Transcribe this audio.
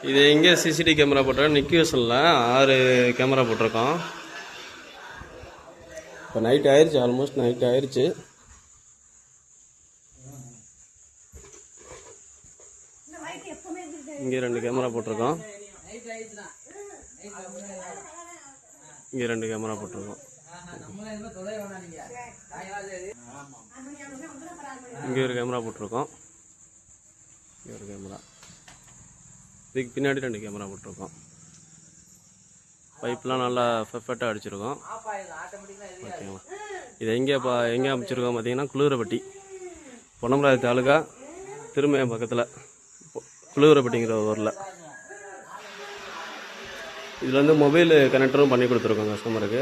இது எங்கே CCTV camera போட்டிருக்கோம், நிக்யூஸில் 6 கேமரா போட்டிருக்கோம். இப்போ நைட் ஆயிடுச்சு, ஆல்மோஸ்ட் நைட் ஆயிடுச்சு. இங்கே 2 கேமரா போட்டிருக்கோம். இங்கே 2 கேமரா போட்டிருக்கோம். இங்கே ஒரு கேமரா போட்டிருக்கோம். இங்கே ஒரு கேமரா, இதுக்கு பின்னாடி 2 கேமரா போட்டிருக்கோம். பைப்லாம் நல்லா பெர்ஃபெக்டாக அடிச்சிருக்கோம். ஓகேங்களா? இது எங்கே அமைச்சிருக்கோம் பார்த்தீங்கன்னா, குளிரப்பட்டி, பொன்னமராவதி தாலுகா, திருமயம் பக்கத்தில் குளிரப்பட்டிங்கிற ஊரில். இதில் வந்து மொபைல் கனெக்டரும் பண்ணி கொடுத்துருக்கோம் கஸ்டமருக்கு.